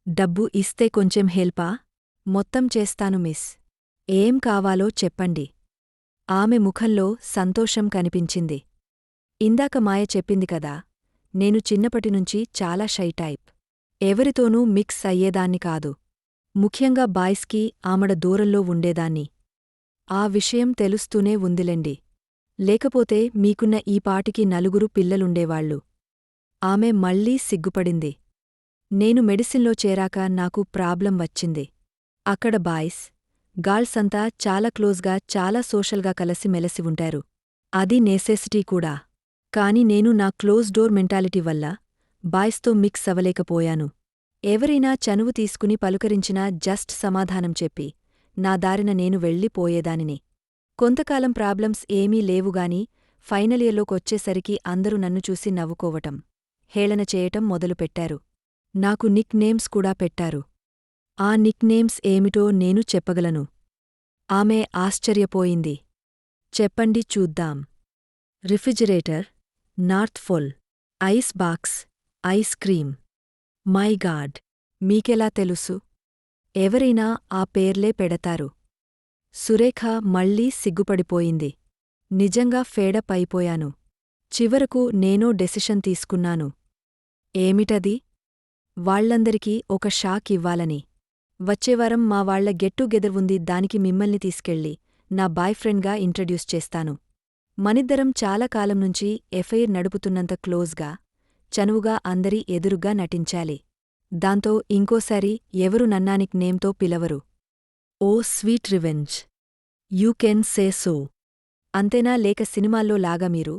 డబ్బు ఇస్తే కొంచెం హెల్పా? మొత్తం చేస్తాను మిస్. ఏం కావాలో చెప్పండి. ఆమె ముఖంలో సంతోషం కనిపించింది. ఇందాక మాయ చెప్పింది కదా, నేను చిన్నపటినుంచి చాలా షై టైప్. ఎవరితోనూ మిక్స్ అయ్యేదాన్ని కాదు. ముఖ్యంగా బాయ్స్కి ఆమడ దూరంలో ఉండేదాన్ని. ఆ విషయం తెలుస్తూనే ఉందిలెండి. లేకపోతే మీకున్న ఈ పాటికి నలుగురు పిల్లలుండేవాళ్ళు. ఆమె మళ్ళీ సిగ్గుపడింది. నేను మెడిసిన్లో చేరాక నాకు ప్రాబ్లం వచ్చింది. అక్కడ బాయ్స్, గర్ల్స్ అంతా చాలా క్లోజ్గా చాలా సోషల్గా కలిసి మెలసి ఉంటారు. అది నెసెసిటీ కూడా. కాని నేను నా క్లోజ్ డోర్ మెంటాలిటీ వల్ల బాయ్స్తో మిక్స్ అవలేకపోయాను. ఎవరైనా చనువు తీసుకుని పలుకరించినా జస్ట్ సమాధానం చెప్పి నా దారిన నేను వెళ్ళిపోయేదానిని. కొంతకాలం ప్రాబ్లమ్స్ ఏమీ లేవుగాని ఫైనల్ ఇయర్లోకొచ్చేసరికి అందరూ నన్ను చూసి నవ్వుకోవటం, హేళన చేయటం మొదలుపెట్టారు. నాకు నిక్ నేమ్స్ కూడా పెట్టారు. ఆ నిక్ నేమ్స్ ఏమిటో నేను చెప్పగలను. ఆమె ఆశ్చర్యపోయింది. చెప్పండి చూద్దాం. Refrigerator, north pole, ice box, ice cream. My god, మీకెలా తెలుసు? ఎవరైనా ఆ పేర్లే పెడతారు. సురేఖ మళ్ళీ సిగ్గుపడిపోయింది. నిజంగా ఫేడప్ అయిపోయాను. చివరకు నేనో డెసిషన్ తీసుకున్నాను. ఏమిటది? వాళ్లందరికీ ఒక షాక్ ఇవ్వాలని. వచ్చేవారం మా వాళ్ల గెట్ టుగెదర్ ఉంది, దానికి మిమ్మల్ని తీసుకెళ్ళి నా బాయ్ ఫ్రెండ్గా ఇంట్రడ్యూస్ చేస్తాను. మనిద్దరం చాలా కాలం నుంచి ఎఫైర్ నడుపుతున్నంత క్లోజ్గా, చనువుగా అందరి ఎదురుగ్గా నటించాలి. దాంతో ఇంకోసారి ఎవరు నన్నానిక్ నేమ్తో పిలవరు. Oh sweet revenge. You can say so. అంతేనా, లేక సినిమాల్లో లాగా మీరు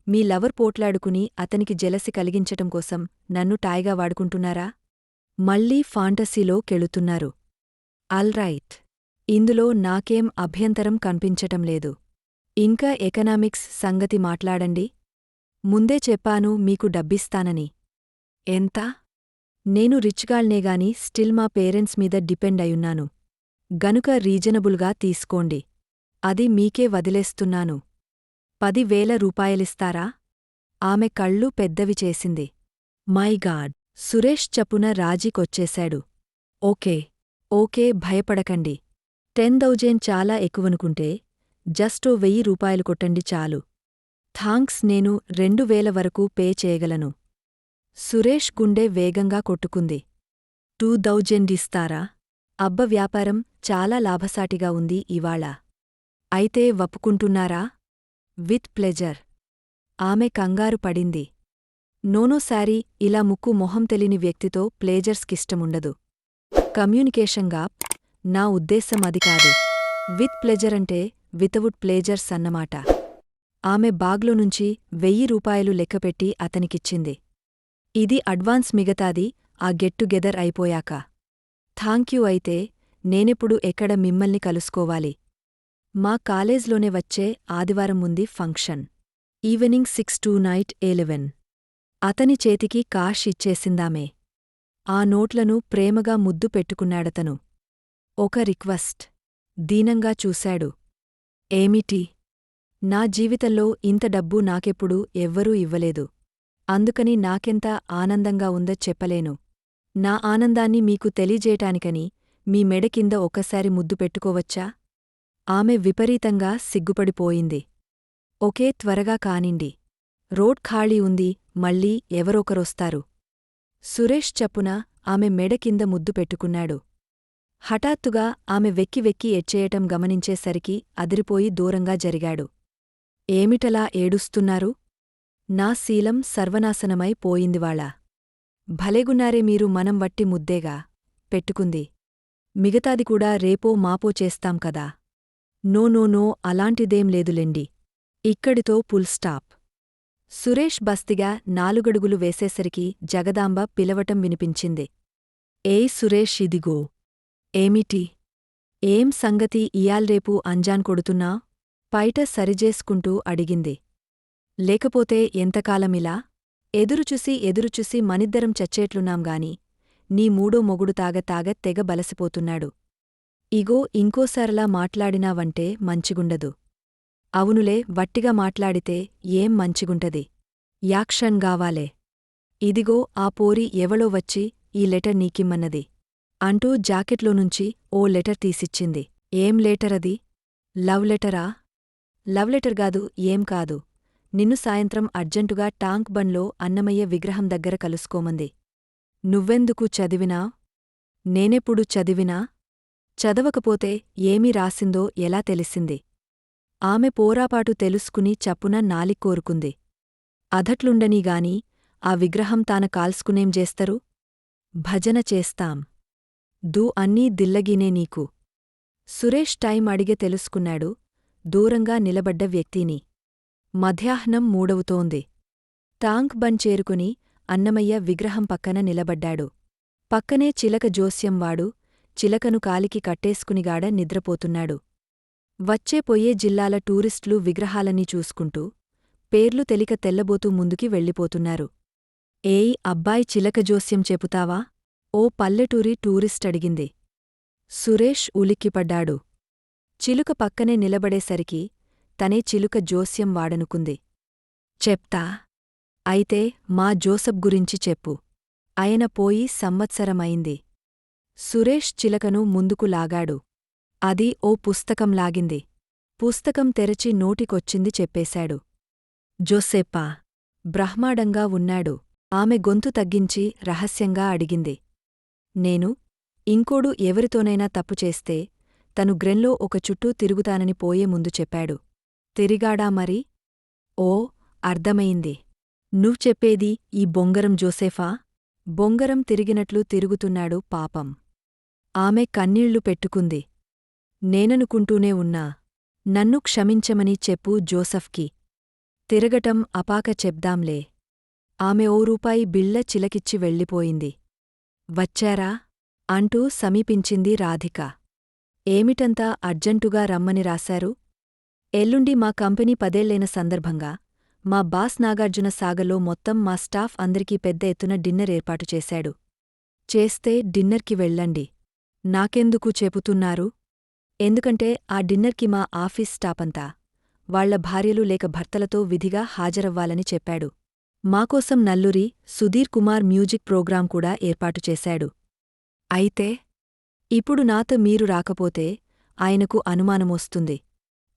మీ లవర్ పోట్లాడుకుని అతనికి జెలసి కలిగించటం కోసం నన్ను టాయ్గా వాడుకుంటున్నారా? మళ్ళీ ఫాంటసీలో కెళుతున్నారు. ఆల్రైట్. ఇందులో నాకేం అభ్యంతరం కనిపించటం లేదు. ఇంకా ఎకనామిక్స్ సంగతి మాట్లాడండి. ముందే చెప్పాను మీకు డబ్బిస్తానని. ఎంత? నేను రిచ్గాళ్నేగాని స్టిల్ మా పేరెంట్స్ మీద డిపెండ్ అయున్నాను. గనుక రీజనబుల్గా తీసుకోండి. అది మీకే వదిలేస్తున్నాను. 10,000 రూపాయలిస్తారా? ఆమె కళ్ళు పెద్దవి చేసింది. మై గాడ్, సురేష్ చప్పున రాజీకొచ్చేశాడు. ఓకే, ఓకే, భయపడకండి. 10,000 చాలా ఎక్కువనుకుంటే జస్టో 1,000 రూపాయలు కొట్టండి చాలు. థాంక్స్, నేను 2,000 వరకు పే చేయగలను. సురేష్ గుండె వేగంగా కొట్టుకుంది. 2,000 ఇస్తారా? అబ్బ, వ్యాపారం చాలా లాభసాటిగా ఉంది ఇవాళ. అయితే వప్పుకుంటున్నారా? With pleasure. ఆమె కంగారు పడింది. నోనోసారి ఇలా ముక్కు మొహం తెలిని వ్యక్తితో ప్లేజర్స్కిష్టముండదు. కమ్యూనికేషన్గా నా ఉద్దేశం అది కాదు. విత్ ప్లెజర్ అంటే వితవుట్ ప్లేజర్స్ అన్నమాట. ఆమె బాగ్లోనుంచి 1,000 రూపాయలు లెక్కపెట్టి అతనికిచ్చింది. ఇది అడ్వాన్స్, మిగతాది ఆ గెట్ టుగెదర్ అయిపోయాక. థాంక్యూ. అయితే నేనెప్పుడు ఎక్కడ మిమ్మల్ని కలుసుకోవాలి? మా కాలేజ్లోనే వచ్చే ఆదివారం ఉంది ఫంక్షన్. Evening 6 to night 11. అతని చేతికి కాష్ ఇచ్చేసిందామే. ఆ నోట్లను ప్రేమగా ముద్దు పెట్టుకున్నాడతను. ఒక రిక్వెస్ట్. దీనంగా చూశాడు. ఏమిటి? నా జీవితంలో ఇంత డబ్బు నాకెప్పుడూ ఎవ్వరూ ఇవ్వలేదు. అందుకని నాకెంత ఆనందంగా ఉందో చెప్పలేను. నా ఆనందాన్ని మీకు తెలియజేయటానికని మీ మెడ కింద ఒక్కసారి ముద్దు పెట్టుకోవచ్చా? ఆమె విపరీతంగా సిగ్గుపడిపోయింది. ఒకే, త్వరగా కానిండి. రోడ్ ఖాళీ ఉంది, మళ్ళీ ఎవరొకరొస్తారు. సురేష్ చప్పున ఆమె మెడ కింద ముద్దు పెట్టుకున్నాడు. హఠాత్తుగా ఆమె వెక్కి వెక్కి ఎచ్చేయటం గమనించేసరికి అదిరిపోయి దూరంగా జరిగాడు. ఏమిటలా ఏడుస్తున్నారు? నా శీలం సర్వనాశనమై పోయిందివాళ. భలేగున్నారే మీరు, మనం వట్టి ముద్దేగా పెట్టుకుంది. మిగతాది కూడా రేపో మాపో చేస్తాం కదా. నో నో నో, అలాంటిదేం లేదులెండి. ఇక్కడితో పుల్ స్టాప్. సురేష్ బస్తిగా 4 అడుగులు వేసేసరికి జగదాంబ పిలవటం వినిపించింది. ఏయ్ సురేష్, ఇదిగో. ఏమిటి? ఏం సంగతి ఇయాల్రేపు అంజాన్ కొడుతున్నా? పైట సరిజేసుకుంటూ అడిగింది. లేకపోతే ఎంతకాలమిలా? ఎదురుచూసి మనిద్దరం చచ్చేట్లున్నాంగాని నీ మూడో మొగుడు తాగ తెగ బలసిపోతున్నాడు. ఇగో, ఇంకోసారలా మాట్లాడినావంటే మంచిగుండదు. అవునులే, వట్టిగా మాట్లాడితే ఏం మంచిగుంటది. యాక్షన్ గావాలే. ఇదిగో ఆ పోరి ఎవళో వచ్చి ఈ లెటర్ నీకిమ్మన్నది అంటూ జాకెట్లోనుంచి ఓ లెటర్ తీసిచ్చింది. ఏం లెటరది? లవ్ లెటరా? లవ్ లెటర్ గాదు, ఏం కాదు. నిన్ను సాయంత్రం అర్జెంటుగా టాంక్ బండ్లో అన్నమయ్య విగ్రహం దగ్గర కలుసుకోమంది. నువ్వెందుకు చదివినా? నేనెప్పుడు చదివినా? చదవకపోతే ఏమి రాసిందో ఎలా తెలిసింది? ఆమె పోరాపాటు తెలుసుకుని చప్పున నాలిక్కోరుకుంది. అధట్లుండనీగాని ఆ విగ్రహం తాన కాల్సుకునేం జేస్తరు? భజన చేస్తాం. అన్నీ దిల్లగీనే నీకు. సురేష్ టైం అడిగే తెలుసుకున్నాడు దూరంగా నిలబడ్డ వ్యక్తిని. మధ్యాహ్నం 3 టాంక్ బండ్ చేరుకుని అన్నమయ్య విగ్రహం పక్కన నిలబడ్డాడు. పక్కనే చిలక జోస్యంవాడు చిలకను కాలికి కట్టేసుకునిగాడ నిద్రపోతున్నాడు. వచ్చే పొయ్యే జిల్లాల టూరిస్టులు విగ్రహాలన్నీ చూసుకుంటూ పేర్లు తెలిక తెల్లబోతూ ముందుకి వెళ్ళిపోతున్నారు. ఏయ్ అబ్బాయ్, చిలక జోస్యం చెపుతావా? ఓ పల్లెటూరి టూరిస్టడిగింది. సురేష్ ఉలిక్కిపడ్డాడు. చిలుక పక్కనే నిలబడేసరికి తనే చిలుక జోస్యం వాడనుకుంది. చెప్తా. అయితే మా జోసఫ్ గురించి చెప్పు. ఆయన పోయి సంవత్సరమైంది. సురేష్ చిలకను ముందుకు లాగాడు. అది ఓ పుస్తకం లాగింది. పుస్తకం తెరచి నోటికొచ్చింది చెప్పేశాడు. జోసెప్పా? బ్రహ్మాడంగా ఉన్నాడు. ఆమె గొంతు తగ్గించి రహస్యంగా అడిగింది. నేను ఇంకోడు ఎవరితోనైనా తప్పుచేస్తే తను గ్రెన్లో ఒక చుట్టూ తిరుగుతానని పోయే ముందు చెప్పాడు. తిరిగాడా మరి? ఓ, అర్ధమయింది. నువ్ చెప్పేది ఈ బొంగరం జోసేఫా? బొంగరం తిరిగినట్లు తిరుగుతున్నాడు పాపం. ఆమె కన్నీళ్లు పెట్టుకుంది. నేననుకుంటూనే ఉన్నా. నన్ను క్షమించమని చెప్పు జోసఫ్కి. తిరగటం అపాక చెప్దాంలే. ఆమె ఓ రూపాయి బిళ్ళ చిలకిచ్చి వెళ్ళిపోయింది. వచ్చారా? అంటూ సమీపించింది రాధిక. ఏమిటంతా అర్జెంటుగా రమ్మని రాశారు? ఎల్లుండి మా కంపెనీ 10 ఏళ్లైన సందర్భంగా మా బాస్ నాగార్జున సాగర్లో మొత్తం మా స్టాఫ్ అందరికీ పెద్ద ఎత్తున డిన్నర్ ఏర్పాటు చేశాడు. చేస్తే డిన్నర్కి వెళ్ళండి. నాకెందుకు చెపుతున్నారు? ఎందుకంటే ఆ డిన్నర్కి మా ఆఫీస్ స్టాపంతా వాళ్ల భార్యలు లేక భర్తలతో విధిగా హాజరవ్వాలని చెప్పాడు. మాకోసం నల్లూరి సుధీర్ కుమార్ మ్యూజిక్ ప్రోగ్రాం కూడా ఏర్పాటు చేశాడు. అయితే ఇప్పుడు నాతో మీరు రాకపోతే ఆయనకు అనుమానమొస్తుంది.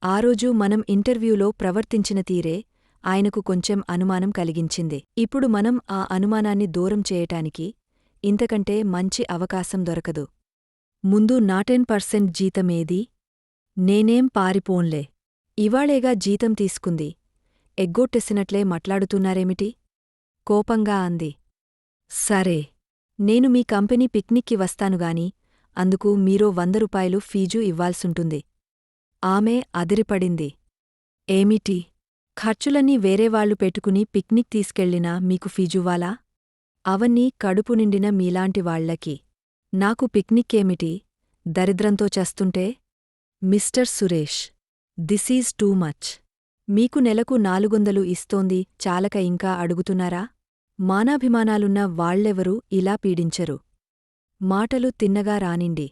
ఆ రోజు మనం ఇంటర్వ్యూలో ప్రవర్తించిన తీరే ఆయనకు కొంచెం అనుమానం కలిగించింది. ఇప్పుడు మనం ఆ అనుమానాన్ని దూరం చేయటానికి ఇంతకంటే మంచి అవకాశం దొరకదు. ముందు నా 10% జీతమేది? నేనేం పారిపోన్లే. ఇవాళేగా జీతం తీసుకుంది. ఎగ్గొట్టేసినట్లే మాట్లాడుతున్నారేమిటి? కోపంగా అంది. సరే, నేను మీ కంపెనీ పిక్నిక్కి వస్తానుగాని అందుకు మీరో 100 రూపాయలు ఫీజు ఇవ్వాల్సుంటుంది. ఆమె అదిరిపడింది. ఏమిటి? ఖర్చులన్నీ వేరేవాళ్లు పెట్టుకుని పిక్నిక్ తీసుకెళ్ళినా మీకు ఫీజువ్వాలా? అవన్నీ కడుపు నిండిన మీలాంటివాళ్లకి. నాకు పిక్నిక్కేమిటి? దరిద్రంతో చస్తుంటే? Mister Suresh, this is too much. మీకు నెలకు 400 ఇస్తోంది చాలక ఇంకా అడుగుతున్నారా? మానాభిమానాలున్న వాళ్లెవరూ ఇలా పీడించరు. మాటలు తిన్నగా రానిండి.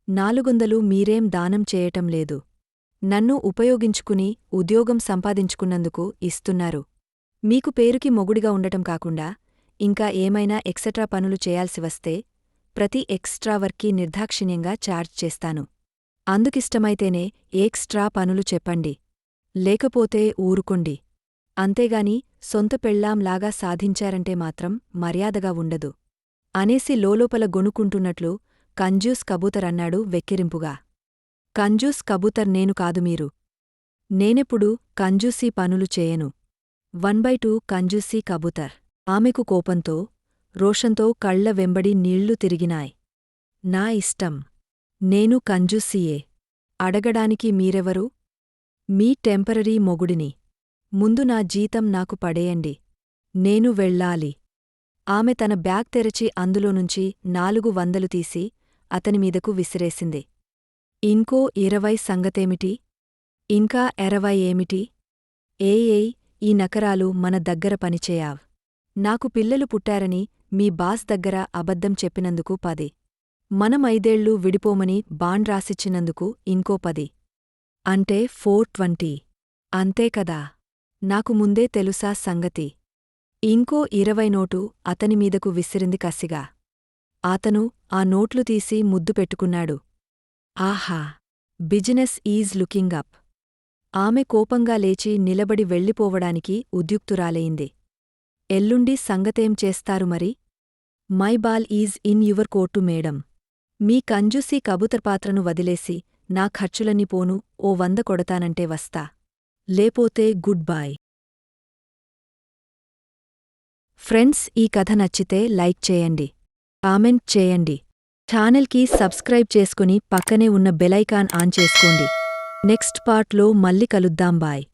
400 మీరేం దానం చేయటం లేదు. నన్ను ఉపయోగించుకుని ఉద్యోగం సంపాదించుకున్నందుకు ఇస్తున్నారు. మీకు పేరుకి మొగుడిగా ఉండటం కాకుండా ఇంకా ఏమైనా ఎక్సెట్రా పనులు చేయాల్సి వస్తే ప్రతి ఎక్స్ట్రా వర్క్కి నిర్దాక్షిణ్యంగా ఛార్జ్ చేస్తాను. అందుకిష్టమైతేనే ఎక్స్ట్రా పనులు చెప్పండి. లేకపోతే ఊరుకోండి. అంతేగాని సొంత పెళ్ళాంలాగా సాధించారంటే మాత్రం మర్యాదగా ఉండదు అనేసి లోలోపల గొనుక్కుంటున్నట్లు కంజూస్ కబూతరన్నాడు వెక్కిరింపుగా. కంజూస్ కబూతర్ నేను కాదు మీరు. నేనెప్పుడు కంజూసీ పనులు చేయను. 1/2 కంజూసీ కబూతర్. ఆమెకు కోపంతో రోషంతో కళ్ల వెంబడి నీళ్లు తిరిగినాయ్. నా ఇష్టం. నేను కంజూసీయే. అడగడానికి మీరెవరు? మీ టెంపరరీ మొగుడిని. ముందు నా జీతం నాకు పడేయండి. నేను వెళ్ళాలి. ఆమె తన బ్యాగ్ తెరచి అందులోనుంచి 400 తీసి అతనిమీదకు విసిరేసింది. ఇంకో 20 సంగతేమిటి? ఇంకా 20 ఏమిటి? ఏయ్, ఈ నకరాలు మన దగ్గర పనిచేయావ్. నాకు పిల్లలు పుట్టారని మీ బాస్ దగ్గర అబద్ధం చెప్పినందుకు 10. మనం 5 ఏళ్లు విడిపోమని బాండ్ రాసిచ్చినందుకు ఇంకో 10. అంటే 420. అంతే కదా? నాకు ముందే తెలుసా సంగతి. ఇంకో 20 నోటు అతనిమీదకు విసిరింది కసిగా. అతను ఆ నోట్లు తీసి ముద్దు పెట్టుకున్నాడు. ఆహా! Business is looking up. ఆమె కోపంగా లేచి నిలబడి వెళ్ళిపోవడానికి ఉద్యుక్తురాలయింది. ఎల్లుండి సంగతేం చేస్తారు మరి? My ball is in your court madam. మీ కంజూసీ కబుతర్పాత్రను వదిలేసి నా ఖర్చులన్నీ పోను ఓ 100 కొడతానంటే వస్తా. లేపోతే గుడ్ బై. ఫ్రెండ్స్, ఈ కథ నచ్చితే లైక్ చేయండి, కామెంట్ చేయండి, ఛానల్కి సబ్స్క్రైబ్ చేసుకుని పక్కనే ఉన్న బెలైకాన్ ఆన్ చేసుకోండి. నెక్స్ట్ పార్ట్లో మళ్ళీ కలుద్దాం. బాయ్.